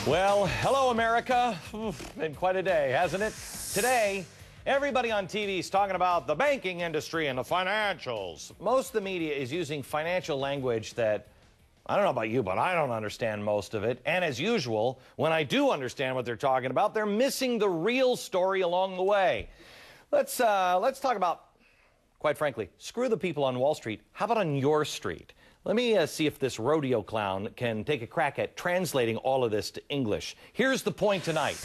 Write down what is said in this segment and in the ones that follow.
Well, hello, America. Been quite a day, hasn't it? Today, everybody on TV is talking about the banking industry and the financials. Most of the media is using financial language that, I don't know about you, but I don't understand most of it. And as usual, when I do understand what they're talking about, they're missing the real story along the way. Let's talk about, quite frankly, screw the people on Wall Street. How about on your street? Let me see if this rodeo clown can take a crack at translating all of this to English. Here's the point tonight.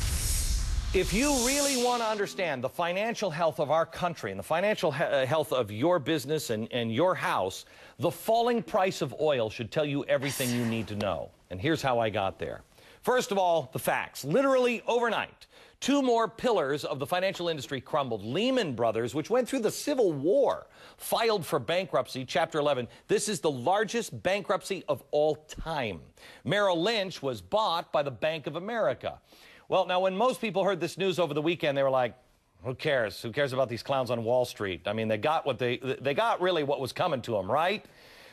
If you really want to understand the financial health of our country and the financial health of your business and your house, the falling price of oil should tell you everything you need to know. And here's how I got there. First of all, the facts. Literally overnight, two more pillars of the financial industry crumbled. Lehman Brothers, which went through the Civil War, filed for bankruptcy, Chapter 11. This is the largest bankruptcy of all time. Merrill Lynch was bought by the Bank of America. Well, now, when most people heard this news over the weekend, they were like, who cares? Who cares about these clowns on Wall Street? I mean, they got really what was coming to them, right?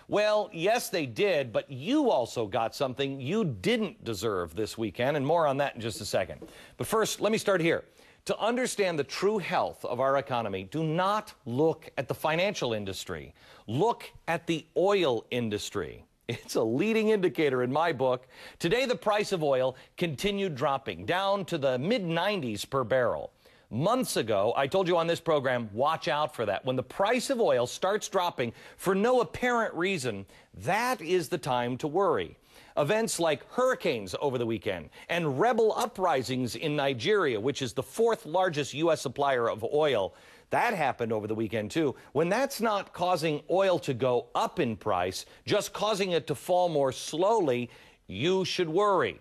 Well, yes, they did, but you also got something you didn't deserve this weekend, and more on that in just a second. But first, let me start here. To understand the true health of our economy, do not look at the financial industry. Look at the oil industry. It's a leading indicator in my book. Today, the price of oil continued dropping, down to the mid-90s per barrel. Months ago, I told you on this program, watch out for that. When the price of oil starts dropping for no apparent reason, that is the time to worry. Events like hurricanes over the weekend and rebel uprisings in Nigeria, which is the fourth largest U.S. supplier of oil, that happened over the weekend too. When that's not causing oil to go up in price, just causing it to fall more slowly, you should worry.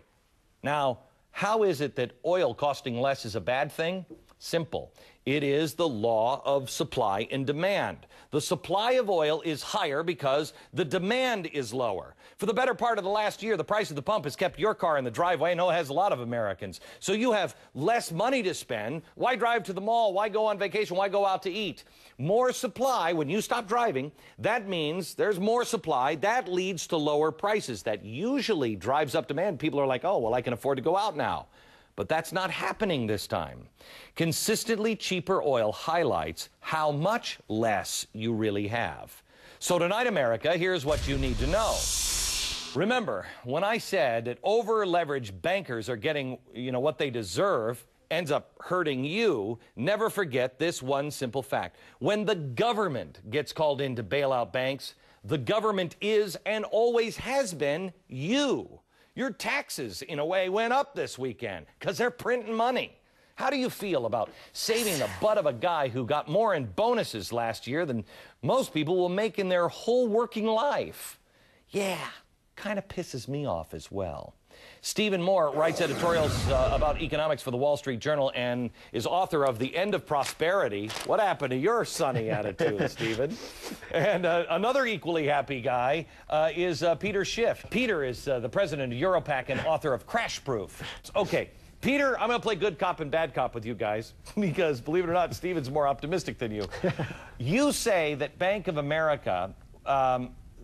Now, how is it that oil costing less is a bad thing? Simple. It is the law of supply and demand. The supply of oil is higher because the demand is lower. For the better part of the last year, the price of the pump has kept your car in the driveway. I know it has a lot of Americans. So you have less money to spend. Why drive to the mall? Why go on vacation? Why go out to eat? More supply, when you stop driving, that means there's more supply. That leads to lower prices. That usually drives up demand. People are like, oh, well, I can afford to go out now. But that's not happening this time. Consistently cheaper oil highlights how much less you really have. So tonight, America, here's what you need to know. Remember, when I said that over-leveraged bankers are getting, what they deserve, ends up hurting you, never forget this one simple fact. When the government gets called in to bail out banks, the government is and always has been you. Your taxes, in a way, went up this weekend because they're printing money. How do you feel about saving the butt of a guy who got more in bonuses last year than most people will make in their whole working life? Yeah, kind of pisses me off as well. Stephen Moore writes editorials about economics for the Wall Street Journal and is author of The End of Prosperity. What happened to your sunny attitude, Stephen? And another equally happy guy is Peter Schiff. Peter is the president of Europac and author of Crash Proof. Okay, Peter, I'm going to play good cop and bad cop with you guys because, believe it or not, Stephen's more optimistic than you. You say that Bank of America...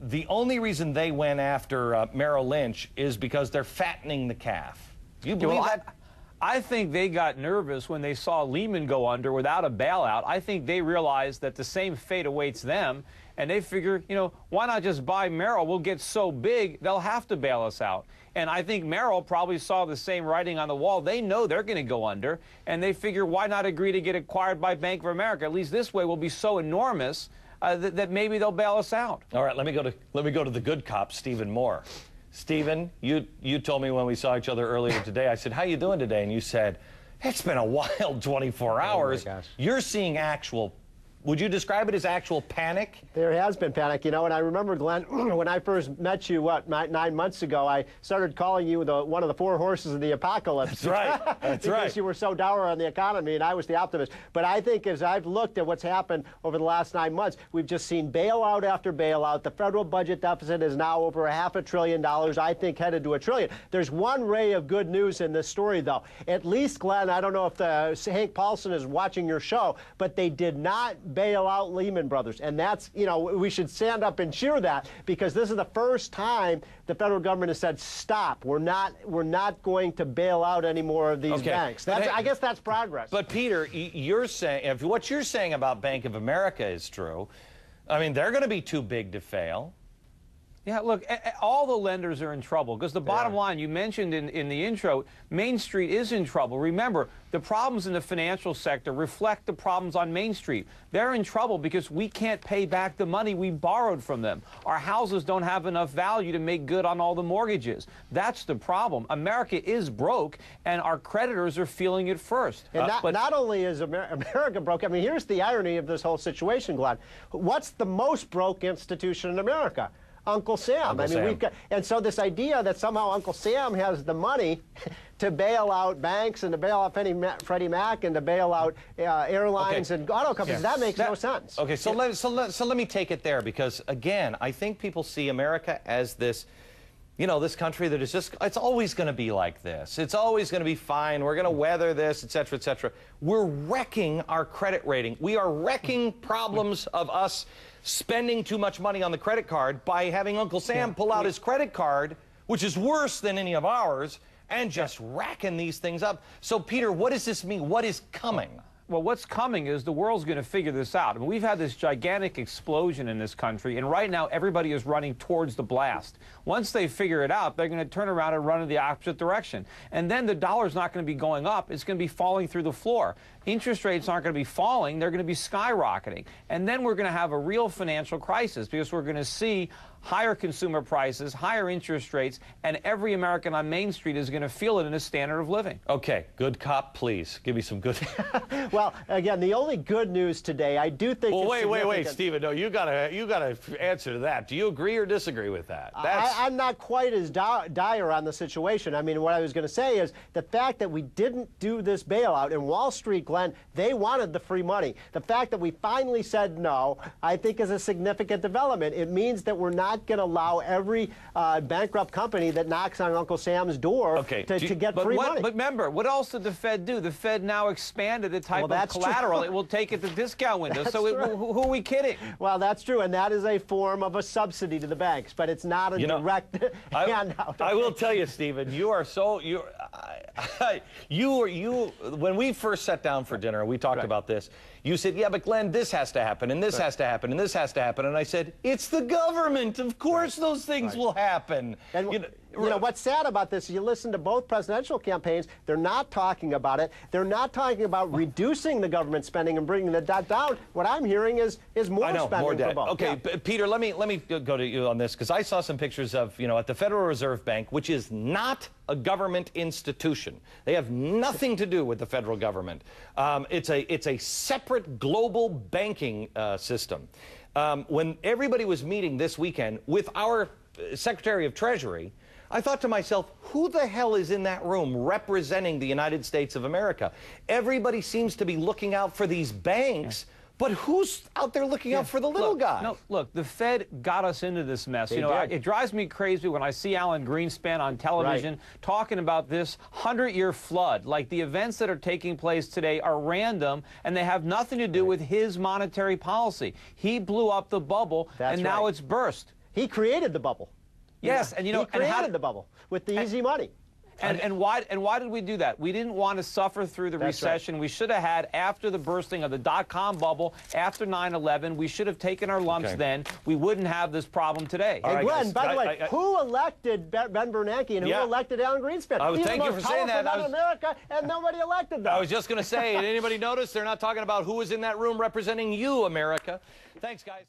the only reason they went after Merrill Lynch is because they're fattening the calf. Do you believe that? I think they got nervous when they saw Lehman go under without a bailout. I think they realized that the same fate awaits them, and they figure, why not just buy Merrill? We'll get so big, they'll have to bail us out. And I think Merrill probably saw the same writing on the wall. They know they're going to go under, and they figure, why not agree to get acquired by Bank of America? At least this way we'll be so enormous that maybe they'll bail us out. All right, let me go to the good cop, Stephen Moore. Stephen, you told me when we saw each other earlier today, I said, how you doing today? And you said, it's been a wild 24 hours. Oh my gosh. You're seeing actual, would you describe it as actual panic? There has been panic, and I remember, Glenn, when I first met you, 9 months ago, I started calling you one of the four horses of the apocalypse. That's right, that's right. Because you were so dour on the economy, and I was the optimist. But I think as I've looked at what's happened over the last 9 months, we've just seen bailout after bailout. The federal budget deficit is now over $500 billion, I think headed to $1 trillion. There's one ray of good news in this story, though. At least, Glenn, I don't know if Hank Paulson is watching your show, but they did not bail out Lehman Brothers. And that's, you know, we should stand up and cheer that, because this is the first time the federal government has said, stop, we're not going to bail out any more of these banks. I guess that's progress. But Peter, you're saying, if what you're saying about Bank of America is true, I mean, they're going to be too big to fail. Yeah, look, all the lenders are in trouble, because the bottom line, you mentioned in the intro, Main Street is in trouble. Remember, the problems in the financial sector reflect the problems on Main Street. They're in trouble because we can't pay back the money we borrowed from them. Our houses don't have enough value to make good on all the mortgages. That's the problem. America is broke, and our creditors are feeling it first. And not only is America broke, I mean, here's the irony of this whole situation, Glenn. What's the most broke institution in America? Uncle Sam. We've got, and so this idea that somehow Uncle Sam has the money to bail out banks and to bail out Freddie Mac and to bail out airlines and auto companies, that makes no sense. Okay, so let me take it there, because again, I think people see America as this, you know, this country that is just, it's always going to be like this. It's always going to be fine. We're going to weather this, et cetera, et cetera. We're wrecking our credit rating. We are wrecking problems of us spending too much money on the credit card by having Uncle Sam pull out his credit card, which is worse than any of ours, and just racking these things up. So, Peter, what does this mean? What is coming? Well, what's coming is the world's going to figure this out. I mean, we've had this gigantic explosion in this country, and right now everybody is running towards the blast. Once they figure it out, they're going to turn around and run in the opposite direction. And then the dollar's not going to be going up. It's going to be falling through the floor. Interest rates aren't going to be falling. They're going to be skyrocketing. And then we're going to have a real financial crisis, because we're going to see higher consumer prices, higher interest rates, and every American on Main Street is going to feel it in his standard of living. Okay, good cop, please. Give me some good... Well, again, the only good news today, I do think... Well, wait, Stephen. No, you gotta answer to that. Do you agree or disagree with that? I'm not quite as dire on the situation. I mean, what I was going to say is the fact that we didn't do this bailout in Wall Street, Glenn, they wanted the free money. The fact that we finally said no, I think, is a significant development. It means that we're not going to allow every bankrupt company that knocks on Uncle Sam's door to get free money. But remember, what else did the Fed do? The Fed now expanded the type of collateral it will take at the discount window. Who are we kidding? Well, that's true, and that is a form of a subsidy to the banks, but it's not a direct handout. I will tell you, Stephen, you are so... when we first sat down for dinner, we talked about this. You said, yeah, but Glenn, this has to happen, and this has to happen, and this has to happen. And I said, it's the government. Of course those things will happen. And you know, what's sad about this, you listen to both presidential campaigns, they're not talking about it. They're not talking about reducing the government spending and bringing the debt down. What I'm hearing is more spending more debt. for both. Okay, Peter, let me go to you on this, because I saw some pictures of, you know, at the Federal Reserve Bank, which is not a government institution. They have nothing to do with the federal government. It's a separate global banking system. When everybody was meeting this weekend with our Secretary of Treasury, I thought to myself, who the hell is in that room representing the United States of America? Everybody seems to be looking out for these banks, but who's out there looking out for the little guy? No, look, the Fed got us into this mess. It drives me crazy when I see Alan Greenspan on television talking about this 100-year flood. Like, the events that are taking place today are random, and they have nothing to do with his monetary policy. He blew up the bubble, and now it's burst. He created the bubble. Yes, and you know, he created the bubble with the easy money. And why did we do that? We didn't want to suffer through the recession. We should have had, after the bursting of the dot-com bubble, after 9/11, we should have taken our lumps then. We wouldn't have this problem today. Hey, Glenn, by the way, who elected Ben Bernanke and who elected Alan Greenspan? Thank you for saying that. America, and nobody elected them. I was just going to say, did anybody notice they're not talking about who was in that room representing you, America? Thanks, guys.